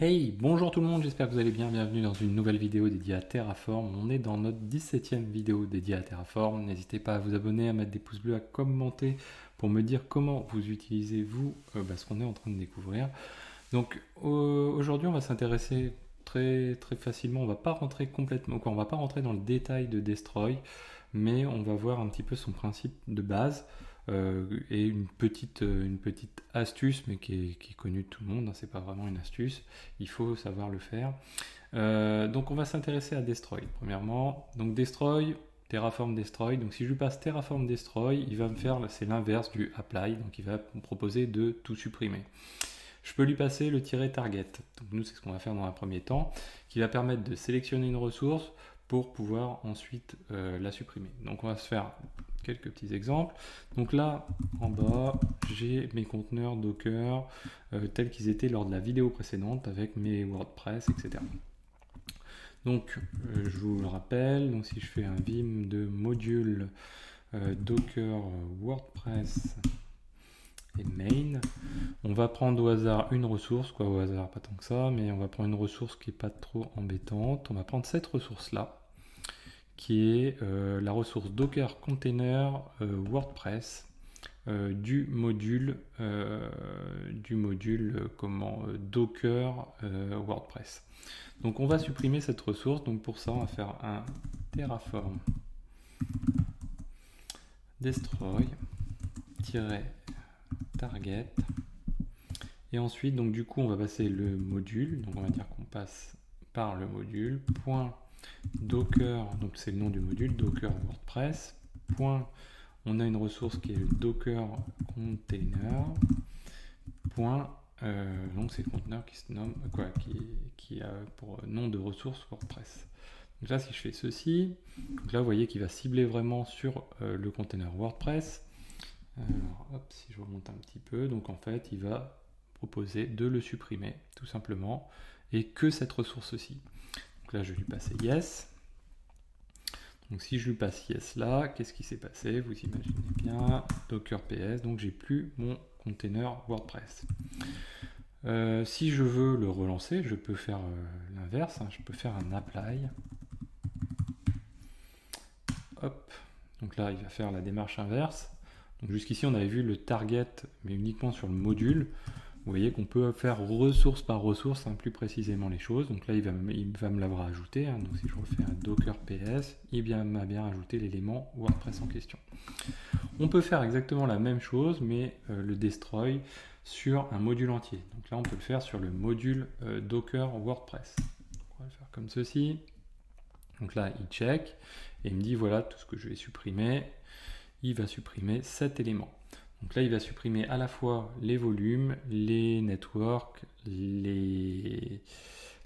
Hey, bonjour tout le monde, j'espère que vous allez bien, bienvenue dans une nouvelle vidéo dédiée à Terraform. On est dans notre 17e vidéo dédiée à Terraform. N'hésitez pas à vous abonner, à mettre des pouces bleus, à commenter pour me dire comment vous utilisez vous ce qu'on est en train de découvrir. Donc aujourd'hui on va s'intéresser très facilement, on va pas rentrer complètement, on va pas rentrer dans le détail de Destroy, mais on va voir un petit peu son principe de base. Et une petite astuce, mais qui est connue de tout le monde, hein, c'est pas vraiment une astuce, il faut savoir le faire. Donc on va s'intéresser à Destroy, premièrement. Donc Destroy, Terraform Destroy, donc si je lui passe Terraform Destroy, il va me faire, c'est l'inverse du Apply, donc il va me proposer de tout supprimer. Je peux lui passer le -target, donc nous c'est ce qu'on va faire dans un premier temps, qui va permettre de sélectionner une ressource pour pouvoir ensuite la supprimer. Donc on va se faire quelques petits exemples. Donc là, en bas, j'ai mes conteneurs Docker tels qu'ils étaient lors de la vidéo précédente avec mes WordPress, etc. Donc, je vous le rappelle, donc si je fais un vim de module Docker WordPress et main, on va prendre au hasard une ressource, quoi au hasard, pas tant que ça, mais on va prendre une ressource qui n'est pas trop embêtante. On va prendre cette ressource-là, qui est la ressource Docker Container WordPress du module Docker WordPress. Donc on va supprimer cette ressource. Donc pour ça on va faire un Terraform destroy -target et ensuite donc du coup on va passer le module. Donc on va dire qu'on passe par le module Docker, donc c'est le nom du module, Docker WordPress, on a une ressource qui est le Docker Container, donc c'est le conteneur qui se nomme, qui a pour nom de ressource WordPress. Donc là si je fais ceci, donc là vous voyez qu'il va cibler vraiment sur le container WordPress. Alors hop, si je remonte un petit peu, donc en fait il va proposer de le supprimer tout simplement, et que cette ressource-ci. Là je vais lui passer yes. Donc si je lui passe yes là, qu'est-ce qui s'est passé? Vous imaginez bien, Docker PS, donc j'ai plus mon container WordPress. Si je veux le relancer, je peux faire l'inverse, hein, je peux faire un apply. Hop, donc là il va faire la démarche inverse. Donc jusqu'ici on avait vu le target, mais uniquement sur le module. Vous voyez qu'on peut faire ressource par ressource, hein, plus précisément les choses. Donc là, il va me l'avoir ajouté. Hein. Donc si je refais un Docker PS, il m'a bien ajouté l'élément WordPress en question. On peut faire exactement la même chose, mais le destroy sur un module entier. Donc là, on peut le faire sur le module Docker WordPress. Donc on va le faire comme ceci. Donc là, il check et il me dit voilà tout ce que je vais supprimer. Il va supprimer cet élément. Donc là, il va supprimer à la fois les volumes, les networks, les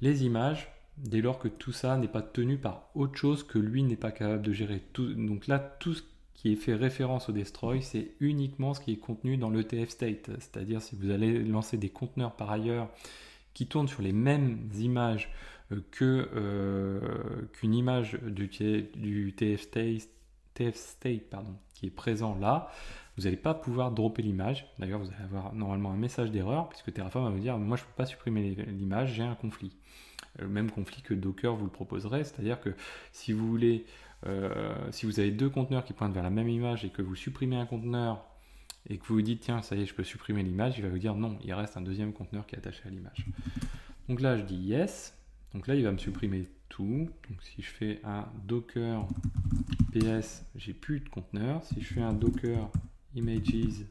images, dès lors que tout ça n'est pas tenu par autre chose que lui n'est pas capable de gérer. Donc là, tout ce qui est fait référence au destroy, c'est uniquement ce qui est contenu dans l'ETF state. C'est-à-dire si vous allez lancer des conteneurs par ailleurs qui tournent sur les mêmes images qu'une image du TF state qui est présent là, vous n'allez pas pouvoir dropper l'image. D'ailleurs, vous allez avoir normalement un message d'erreur, puisque Terraform va vous dire moi je ne peux pas supprimer l'image, j'ai un conflit. Le même conflit que Docker vous le proposerait, c'est-à-dire que si vous voulez, si vous avez deux conteneurs qui pointent vers la même image et que vous supprimez un conteneur et que vous vous dites tiens, ça y est, je peux supprimer l'image, il va vous dire non, il reste un deuxième conteneur qui est attaché à l'image. Donc là, je dis yes. Donc là, il va me supprimer tout. Donc si je fais un Docker PS, j'ai plus de conteneur. Si je fais un Docker Images,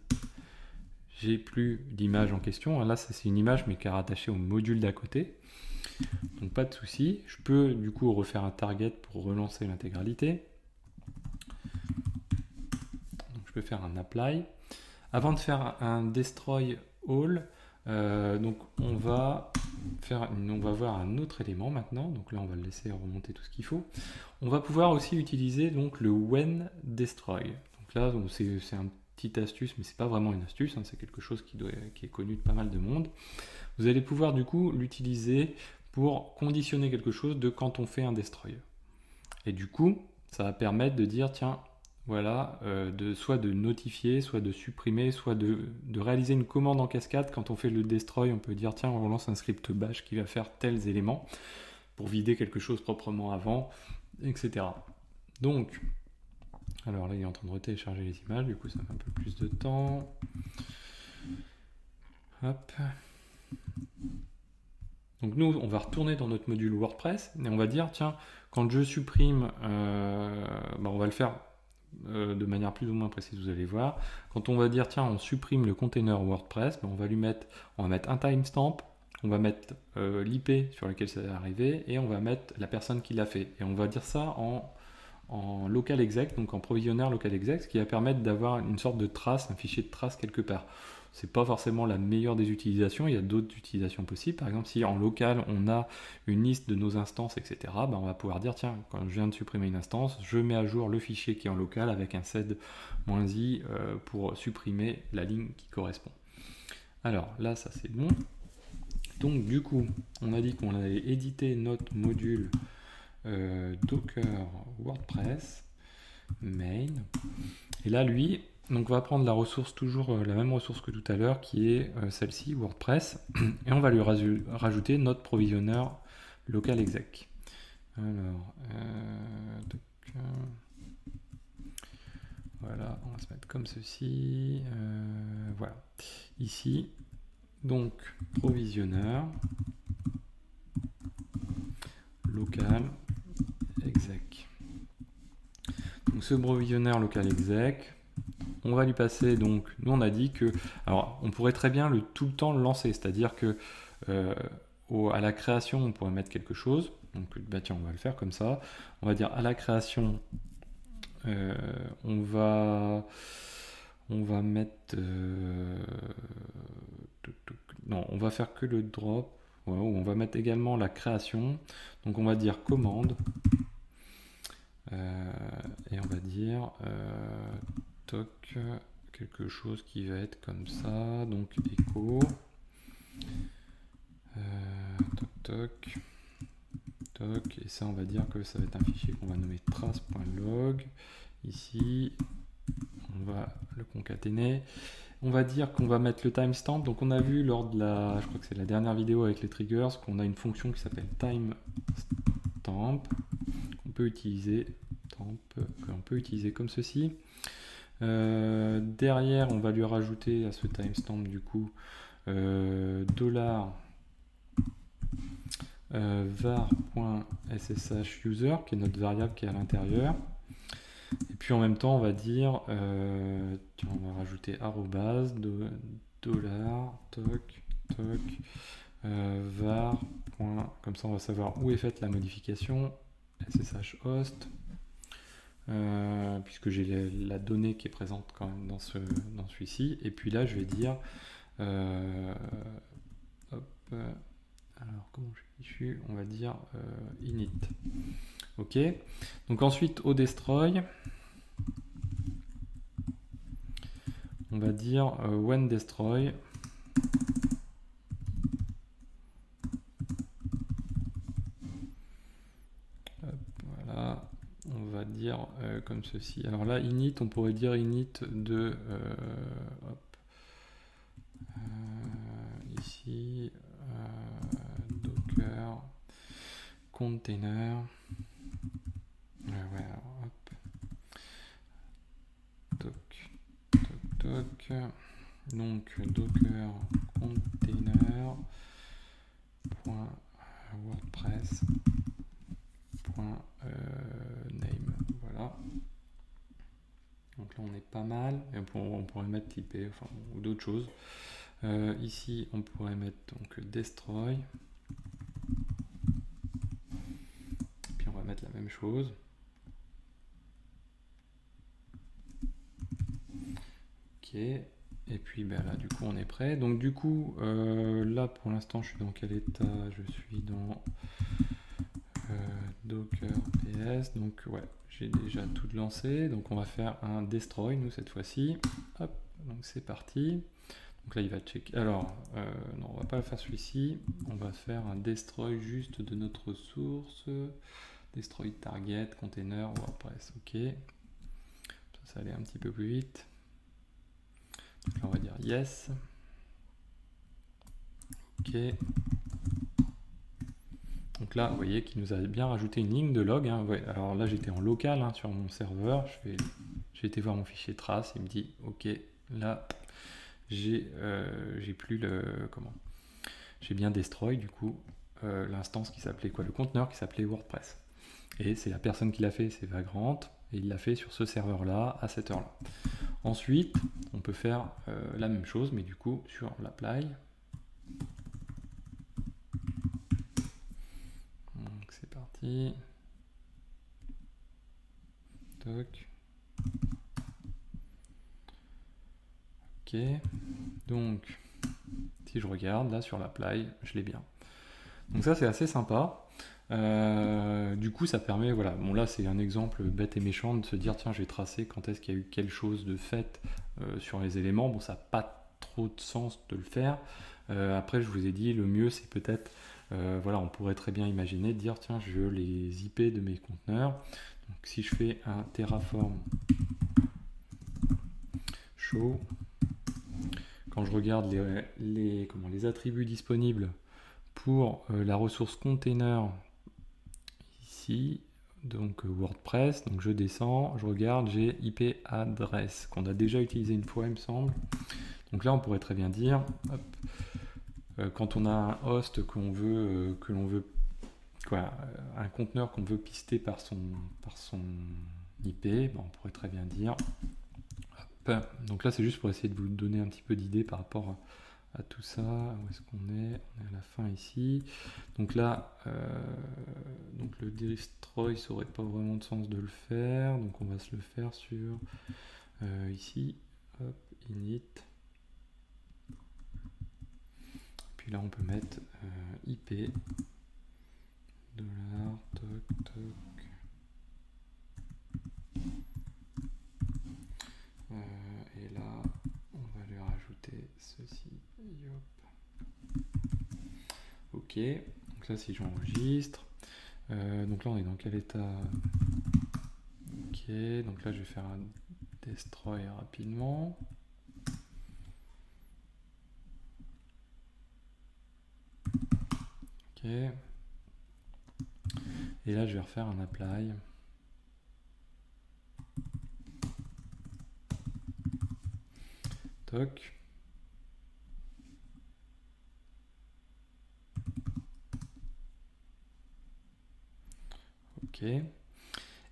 j'ai plus d'image en question. Là, c'est une image, mais qui est rattachée au module d'à côté. Donc pas de souci. Je peux du coup refaire un target pour relancer l'intégralité. Donc je peux faire un apply. Avant de faire un destroy all, donc on va voir un autre élément maintenant. Donc là, on va le laisser remonter tout ce qu'il faut. On va pouvoir aussi utiliser donc le when destroy. Donc là, c'est un petite astuce, mais c'est pas vraiment une astuce, hein, c'est quelque chose qui est connu de pas mal de monde. Vous allez pouvoir du coup l'utiliser pour conditionner quelque chose de quand on fait un destroy. Et du coup, ça va permettre de dire tiens, voilà, soit de notifier, soit de supprimer, soit de réaliser une commande en cascade. Quand on fait le destroy, on peut dire tiens, on lance un script bash qui va faire tels éléments pour vider quelque chose proprement avant, etc. Donc, alors là il est en train de retélécharger les images, du coup ça met un peu plus de temps. Hop. Donc nous, on va retourner dans notre module WordPress et on va dire, tiens, quand je supprime, on va le faire de manière plus ou moins précise, vous allez voir. Quand on va dire, tiens, on supprime le container WordPress, on va mettre un timestamp, on va mettre l'IP sur lequel ça est arrivé et on va mettre la personne qui l'a fait. Et on va dire ça en local exec, donc en provisionnaire local exec, ce qui va permettre d'avoir une sorte de trace, un fichier de trace quelque part. C'est pas forcément la meilleure des utilisations, il y a d'autres utilisations possibles. Par exemple, si en local on a une liste de nos instances, etc., on va pouvoir dire tiens, quand je viens de supprimer une instance, je mets à jour le fichier qui est en local avec un sed-i pour supprimer la ligne qui correspond. Alors là, ça c'est bon. Donc du coup, on a dit qu'on allait éditer notre module Docker WordPress main. Et là, lui, donc on va prendre la ressource, toujours la même ressource que tout à l'heure, qui est celle-ci, WordPress, et on va lui rajouter notre provisionneur local exec. Alors, voilà, on va se mettre comme ceci. Voilà, ici, donc provisionneur local exec. Donc ce provisionneur local exec, on va lui passer, donc nous on a dit que, alors on pourrait très bien tout le temps le lancer, c'est-à-dire que à la création on pourrait mettre quelque chose, donc tiens on va le faire comme ça, on va dire à la création on va mettre non, on va faire que le drop, ouais, où on va mettre également la création, donc on va dire commande et on va dire toc, quelque chose qui va être comme ça, donc echo toc toc, et ça on va dire que ça va être un fichier qu'on va nommer trace.log. Ici on va le concaténer, on va dire qu'on va mettre le timestamp. Donc on a vu lors de je crois que c'est la dernière vidéo avec les triggers, qu'on a une fonction qui s'appelle timestamp qu'on peut utiliser comme ceci. Derrière on va lui rajouter à ce timestamp du coup $var.sshUser qui est notre variable qui est à l'intérieur, et puis en même temps on va dire tiens, on va rajouter arrobase dollar toc toc var. Comme ça on va savoir où est faite la modification ssh host, puisque j'ai la donnée qui est présente quand même dans celui-ci. Et puis là je vais dire alors comment je fichu, on va dire init. Ok, donc ensuite au destroy on va dire when destroy voilà, on va dire comme ceci. Alors là init, on pourrait dire init de ici docker container hop, toc toc toc, donc docker container .wordpress .name, voilà. Donc là on est pas mal, et on pourrait mettre l'IP, enfin, ou d'autres choses. Ici on pourrait mettre donc destroy, puis on va mettre la même chose. Ok, et puis ben là du coup on est prêt. Donc du coup là pour l'instant je suis dans quel état? Je suis dans docker ps, donc ouais, j'ai déjà tout lancé. Donc on va faire un destroy nous cette fois-ci. Hop, donc c'est parti. Donc là il va checker. Alors non, on va pas faire celui-ci, on va faire un destroy juste de notre source, destroy target container WordPress. Ok, ça allait un petit peu plus vite. Donc là, on va dire yes. Ok. Donc là, vous voyez qu'il nous a bien rajouté une ligne de log. Hein. Ouais, alors là, j'étais en local hein, sur mon serveur. J'ai été voir mon fichier trace. Il me dit, ok, là, j'ai plus le... Comment? J'ai bien destroy, du coup, l'instance qui s'appelait quoi? Le conteneur qui s'appelait WordPress. Et c'est la personne qui l'a fait, c'est Vagrant. Et il l'a fait sur ce serveur-là, à cette heure-là. Ensuite, on peut faire la même chose, mais du coup, sur l'apply. Donc c'est parti. Toc. Ok. Donc, si je regarde, là, sur l'apply, je l'ai bien. Donc ça, c'est assez sympa. Du coup, ça permet, voilà, bon là c'est un exemple bête et méchant de se dire tiens, je vais tracer quand est-ce qu'il y a eu quelque chose de fait sur les éléments. Bon, ça n'a pas trop de sens de le faire. Après, je vous ai dit, le mieux c'est peut-être, voilà, on pourrait très bien imaginer de dire tiens, je veux les IP de mes conteneurs. Donc si je fais un Terraform show, quand je regarde les attributs disponibles pour la ressource container ici, donc WordPress, donc je descends, je regarde, j'ai IP adresse qu'on a déjà utilisé une fois il me semble. Donc là on pourrait très bien dire, hop, quand on a un host que l'on veut un conteneur qu'on veut pister par son IP, ben on pourrait très bien dire, hop, donc là c'est juste pour essayer de vous donner un petit peu d'idée par rapport à tout ça. Où est-ce qu'on est? On est à la fin ici. Donc là, donc le destroy, ça n'aurait pas vraiment de sens de le faire. Donc on va se le faire sur ici. Hop, init. Puis là, on peut mettre IP. Dollar, toc, toc. Et là, on va lui rajouter ceci. Yop. Ok, donc ça si j'enregistre, donc là on est dans quel état? Ok, donc là je vais faire un destroy rapidement. Ok, et là je vais refaire un apply. Toc. Ok.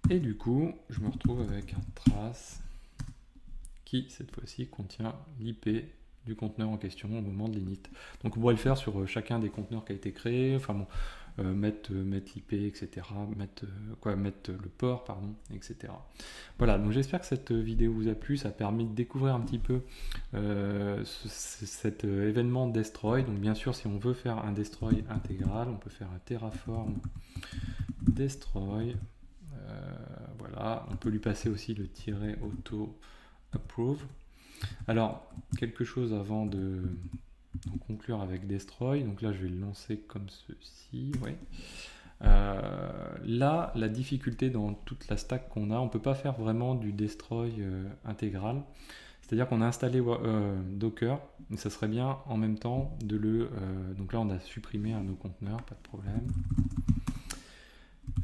Et du coup, je me retrouve avec un trace qui, cette fois-ci, contient l'IP du conteneur en question au moment de l'init. Donc on pourrait le faire sur chacun des conteneurs qui a été créé, enfin bon, mettre l'IP, etc., mettre le port, pardon, etc. Voilà, donc j'espère que cette vidéo vous a plu, ça a permis de découvrir un petit peu cet événement destroy. Donc bien sûr, si on veut faire un destroy intégral, on peut faire un Terraform destroy. Voilà, on peut lui passer aussi le -auto approve. Alors, quelque chose avant de conclure avec destroy. Donc là, je vais le lancer comme ceci. Ouais. Là, la difficulté dans toute la stack qu'on a, on ne peut pas faire vraiment du destroy intégral. C'est-à-dire qu'on a installé Docker, mais ça serait bien en même temps de le... donc là, on a supprimé un de nos conteneurs, pas de problème.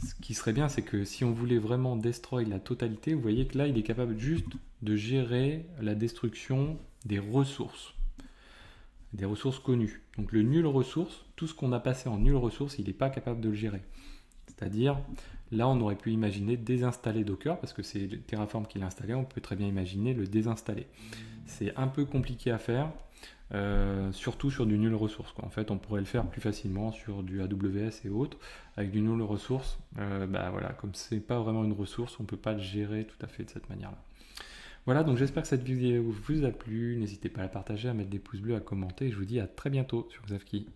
Ce qui serait bien, c'est que si on voulait vraiment destroy la totalité, vous voyez que là, il est capable juste de gérer la destruction des ressources connues. Donc le nul ressource, tout ce qu'on a passé en nul ressource, il n'est pas capable de le gérer. C'est-à-dire, là, on aurait pu imaginer désinstaller Docker, parce que c'est Terraform qui l'a installé, on peut très bien imaginer le désinstaller. C'est un peu compliqué à faire. Surtout sur du nul ressource. En fait, on pourrait le faire plus facilement sur du AWS et autres. Avec du nul ressource, voilà, comme c'est pas vraiment une ressource, on peut pas le gérer tout à fait de cette manière-là. Voilà, donc j'espère que cette vidéo vous a plu. N'hésitez pas à la partager, à mettre des pouces bleus, à commenter. Et je vous dis à très bientôt sur Xavki.